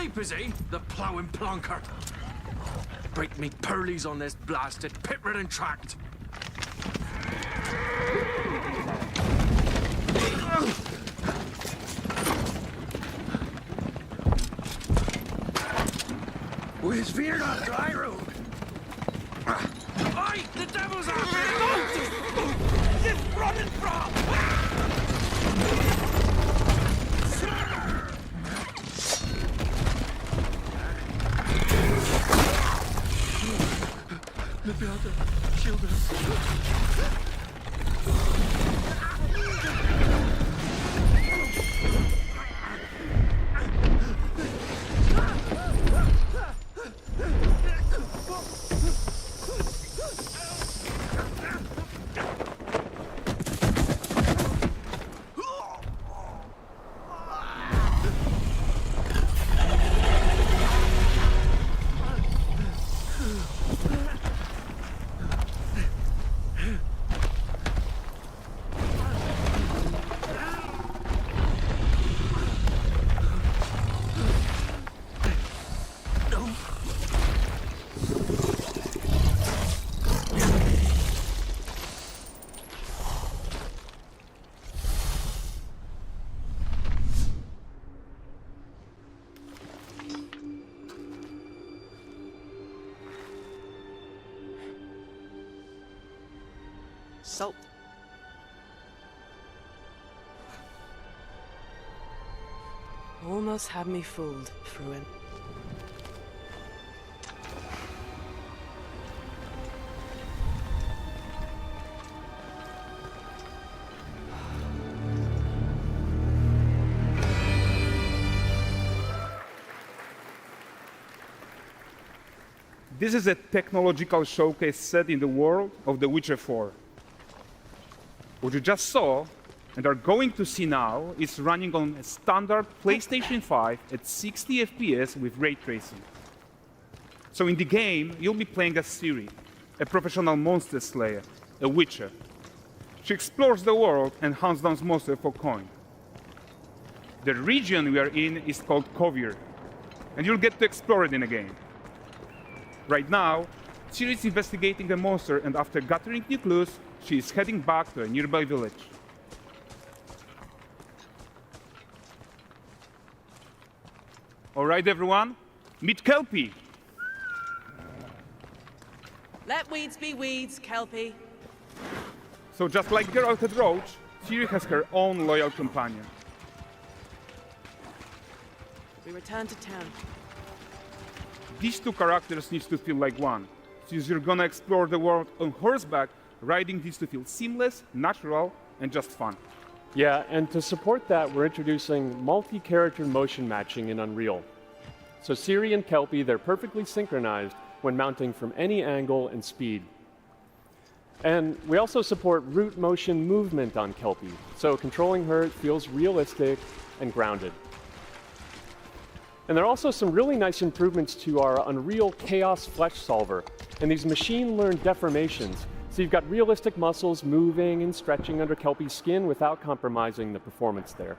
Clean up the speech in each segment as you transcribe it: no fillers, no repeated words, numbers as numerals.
asleep, is he? The ploughing plonker. Break me pearlies on this blasted pit-ridden tract. Where's Fear on dry road? Oi! The devil's after him! Just running from! Maybe I'll shield us. Salt. Almost had me fooled, Fruin. This is a technological showcase set in the world of The Witcher 4. What you just saw, and are going to see now, is running on a standard PlayStation 5 at 60 FPS with ray tracing. So in the game, you'll be playing as Ciri, a professional monster slayer, a witcher. She explores the world and hunts down monsters for coin. The region we are in is called Kovir, and you'll get to explore it in the game. Right now, Ciri is investigating a monster, and after gathering new clues, she is heading back to a nearby village. All right, everyone, meet Kelpie. Let weeds be weeds, Kelpie. So just like Geralt had Roach, Ciri has her own loyal companion. We return to town. These two characters need to feel like one. Since you're gonna explore the world on horseback, riding needs to feel seamless, natural, and just fun. Yeah, and to support that, we're introducing multi-character motion matching in Unreal. So Ciri and Kelpie, they're perfectly synchronized when mounting from any angle and speed. And we also support root motion movement on Kelpie, so controlling her feels realistic and grounded. And there are also some really nice improvements to our Unreal Chaos Flesh Solver and these machine-learned deformations. So you've got realistic muscles moving and stretching under Kelpie's skin without compromising the performance there.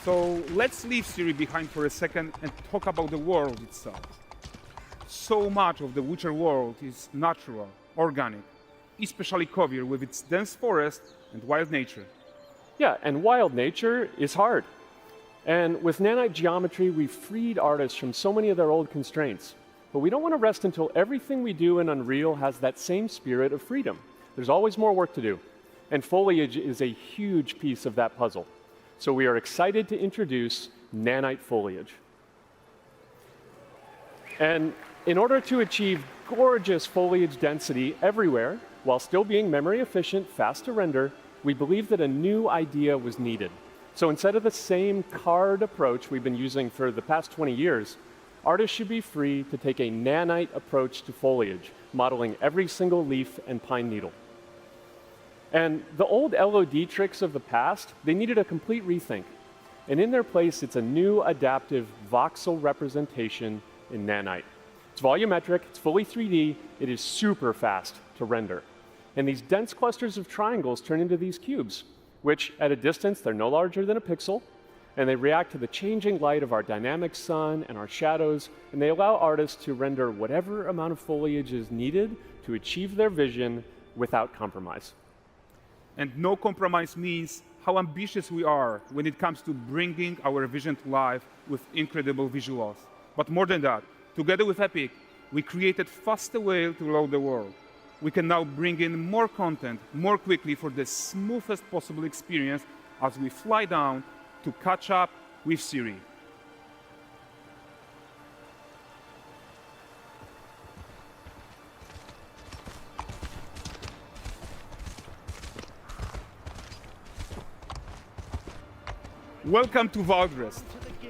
So let's leave Ciri behind for a second and talk about the world itself. So much of the Witcher world is natural, organic, especially Kovir with its dense forest and wild nature. Yeah, and wild nature is hard. And with nanite geometry, we've freed artists from so many of their old constraints. But we don't want to rest until everything we do in Unreal has that same spirit of freedom. There's always more work to do. And foliage is a huge piece of that puzzle. So we are excited to introduce nanite foliage. And in order to achieve gorgeous foliage density everywhere, while still being memory efficient, fast to render, we believe that a new idea was needed. So instead of the same card approach we've been using for the past 20 years, artists should be free to take a nanite approach to foliage, modeling every single leaf and pine needle. And the old LOD tricks of the past, they needed a complete rethink. And in their place, it's a new adaptive voxel representation in nanite. It's volumetric, it's fully 3D, it is super fast to render. And these dense clusters of triangles turn into these cubes, which at a distance, they're no larger than a pixel, and they react to the changing light of our dynamic sun and our shadows, and they allow artists to render whatever amount of foliage is needed to achieve their vision without compromise. And no compromise means how ambitious we are when it comes to bringing our vision to life with incredible visuals. But more than that, together with Epic, we created faster way to load the world. We can now bring in more content more quickly for the smoothest possible experience as we fly down to catch up with Siri. Welcome to Valdrest.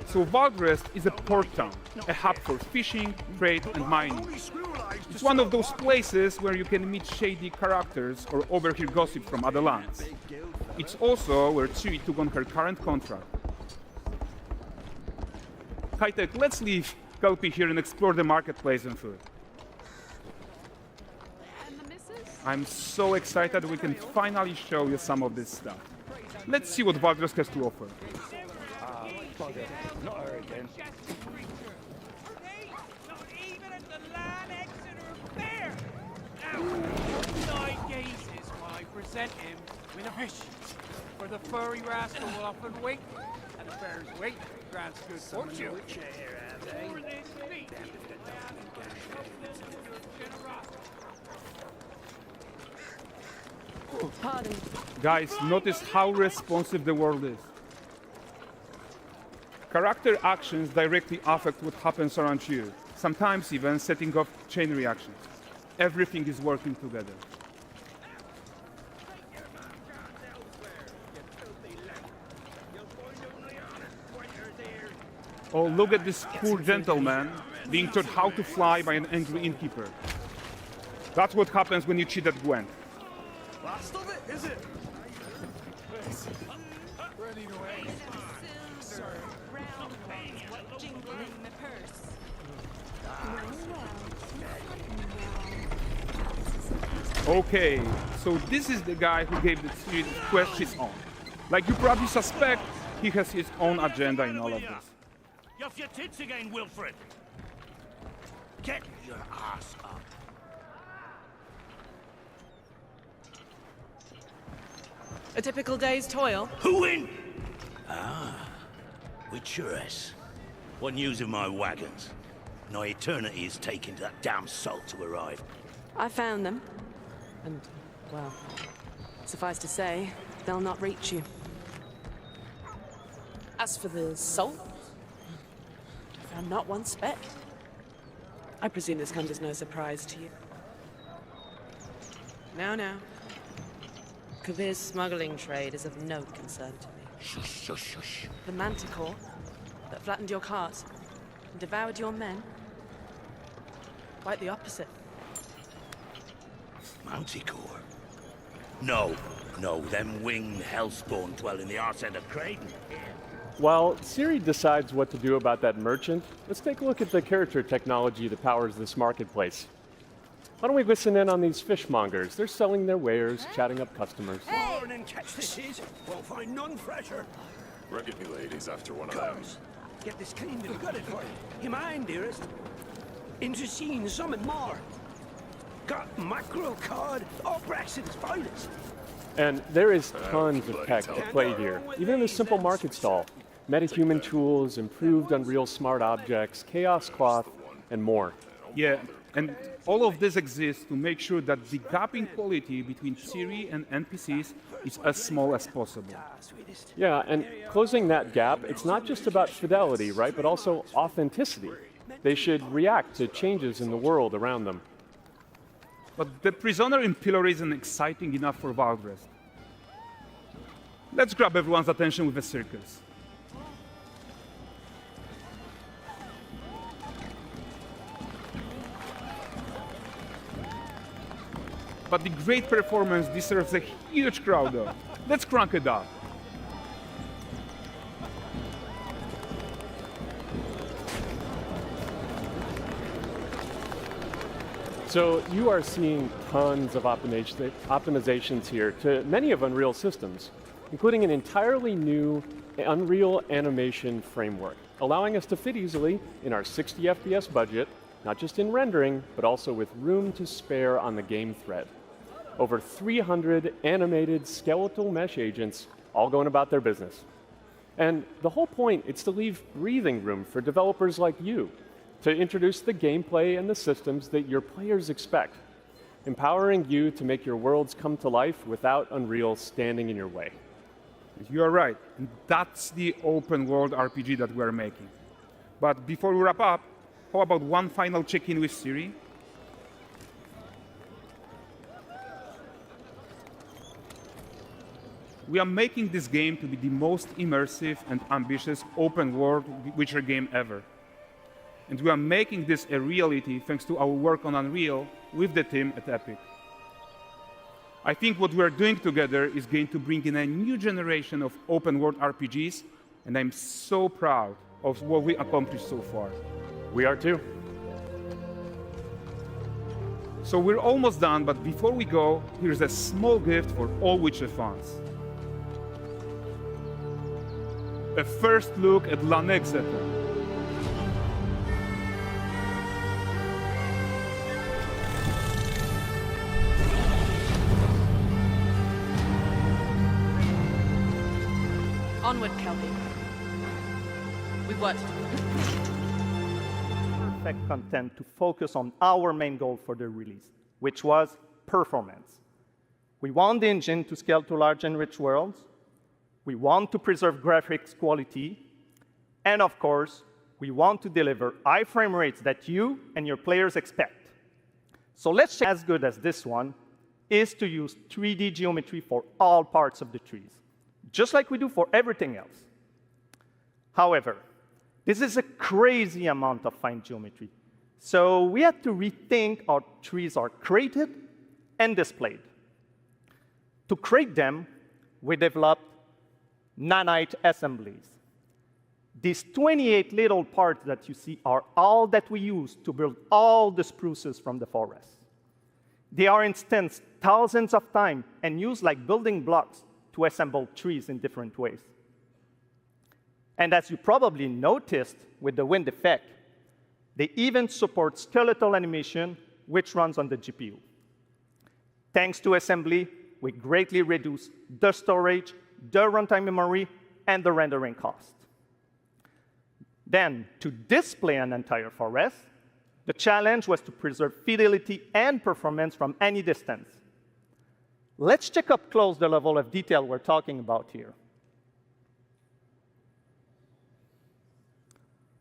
So Valdrest is a port town, a hub for fishing, trade, and mining. It's one of those places where you can meet shady characters or overhear gossip from other lands. It's also where Ciri took on her current contract. High-tech, let's leave Kelpie here and explore the marketplace and food. I'm so excited we can finally show you some of this stuff. Let's see what Valdrest has to offer. Not her again. Not even at the Lamb Exeter Fair. Now, 9 gazes while I present him with a fish. For the furry rascal will often wink, and the fair's weight grants good fortune. For this feat, I ask your generosity. Pardon. Guys, notice how responsive the world is. Character actions directly affect what happens around you, sometimes even setting off chain reactions. Everything is working together. Oh, look at this poor gentleman being taught how to fly by an angry innkeeper. That's what happens when you cheat at Gwent. Last of it, is it? Ready to aim. Okay, so this is the guy who gave the series quest his own. Like you probably suspect, he has his own agenda in all of this. You're off your tits again, Wilfred. Get your ass up. A typical day's toil. Who in? Ah, with Chures. What news of my wagons? No eternity is taking that damn salt to arrive. I found them. And, well, suffice to say, they'll not reach you. As for the salt, I found not one speck. I presume this comes as no surprise to you. Now. Kovir's smuggling trade is of no concern to me. Shush, shush, shush. The manticore that flattened your cart and devoured your men, quite the opposite. Manticore? No, them winged hellspawn dwell in the arse end of Creighton. While Ciri decides what to do about that merchant, let's take a look at the character technology that powers this marketplace. Why don't we listen in on these fishmongers? They're selling their wares, chatting up customers. Morning, catch this is. Won't find none fresher. Reckon you ladies after one of them. Comes. Get this cleaned and gutted for you. You mind, dearest? Into seeing something more. Got mackerel cod, all Brexit's finest. And there is tons of tech at play here, even in this simple market stall. Metahuman tools, improved Unreal smart objects, chaos cloth, and more. Yeah, and all of this exists to make sure that the gap in quality between Ciri and NPCs is as small as possible. Yeah, and closing that gap, it's not just about fidelity, right, but also authenticity. They should react to changes in the world around them. But the prisoner in Pillory isn't exciting enough for Valdrest. Let's grab everyone's attention with a circus. But the great performance deserves a huge crowd though. Let's crank it up. So you are seeing tons of optimizations here to many of Unreal systems, including an entirely new Unreal animation framework, allowing us to fit easily in our 60 FPS budget, not just in rendering, but also with room to spare on the game thread. Over 300 animated skeletal mesh agents all going about their business. And the whole point is to leave breathing room for developers like you to introduce the gameplay and the systems that your players expect, empowering you to make your worlds come to life without Unreal standing in your way. You are right. And that's the open world RPG that we're making. But before we wrap up, how about one final check-in with Siri? We are making this game to be the most immersive and ambitious open world Witcher game ever. And we are making this a reality thanks to our work on Unreal with the team at Epic. I think what we are doing together is going to bring in a new generation of open world RPGs, and I'm so proud of what we accomplished so far. We are too. So we're almost done, but before we go, here's a small gift for all Witcher fans. A first look at Lanexeter. Onward, Kelby. We've worked. Perfect content to focus on our main goal for the release, which was performance. We want the engine to scale to large and rich worlds. We want to preserve graphics quality. And of course, we want to deliver high frame rates that you and your players expect. So let's check as good as this one is to use 3D geometry for all parts of the trees, just like we do for everything else. However, this is a crazy amount of fine geometry. So we had to rethink how trees are created and displayed. To create them, we developed nanite assemblies. These 28 little parts that you see are all that we use to build all the spruces from the forest. They are instanced thousands of times and used like building blocks to assemble trees in different ways. And as you probably noticed with the wind effect, they even support skeletal animation, which runs on the GPU. Thanks to assembly, we greatly reduce the storage, the runtime memory, and the rendering cost. Then, to display an entire forest, the challenge was to preserve fidelity and performance from any distance. Let's check up close the level of detail we're talking about here.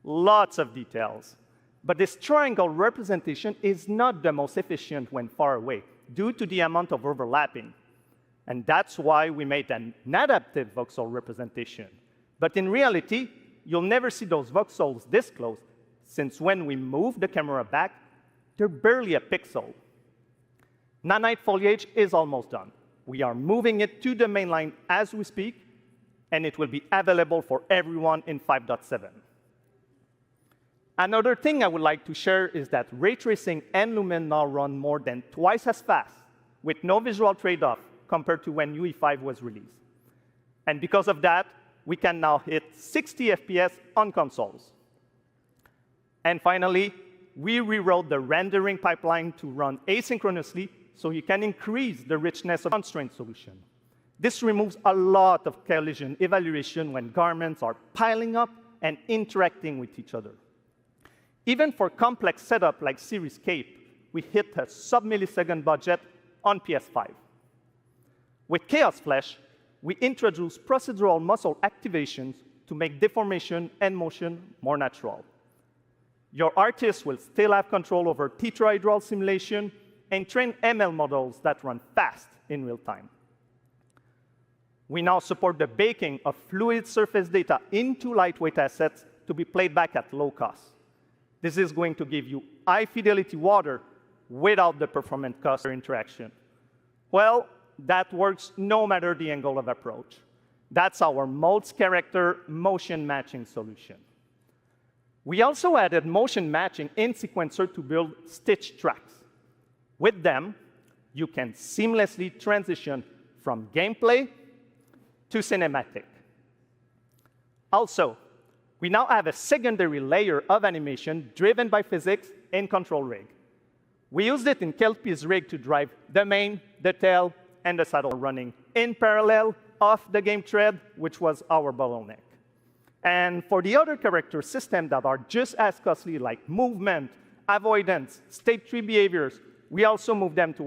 Lots of details. But this triangle representation is not the most efficient when far away, due to the amount of overlapping. And that's why we made an adaptive voxel representation. But in reality, you'll never see those voxels this close, since when we move the camera back, they're barely a pixel. Nanite foliage is almost done. We are moving it to the main line as we speak, and it will be available for everyone in 5.7. Another thing I would like to share is that ray tracing and Lumen now run more than twice as fast, with no visual trade-off compared to when UE5 was released. And because of that, we can now hit 60 FPS on consoles. And finally, we rewrote the rendering pipeline to run asynchronously so you can increase the richness of constraint solution. This removes a lot of collision evaluation when garments are piling up and interacting with each other. Even for complex setup like Seriescape, we hit a sub-millisecond budget on PS5. With Chaos Flesh, we introduce procedural muscle activations to make deformation and motion more natural. Your artist will still have control over tetrahedral simulation and train ML models that run fast in real time. We now support the baking of fluid surface data into lightweight assets to be played back at low cost. This is going to give you high-fidelity water without the performance cost or interaction. Well, that works no matter the angle of approach. That's our Modes Character motion matching solution. We also added motion matching in Sequencer to build stitch tracks. With them, you can seamlessly transition from gameplay to cinematic. Also, we now have a secondary layer of animation driven by physics in Control Rig. We used it in Kelpie's rig to drive the mane, the tail, and the saddle running in parallel off the game thread, which was our bottleneck. And for the other character systems that are just as costly, like movement, avoidance, state tree behaviors, we also moved them to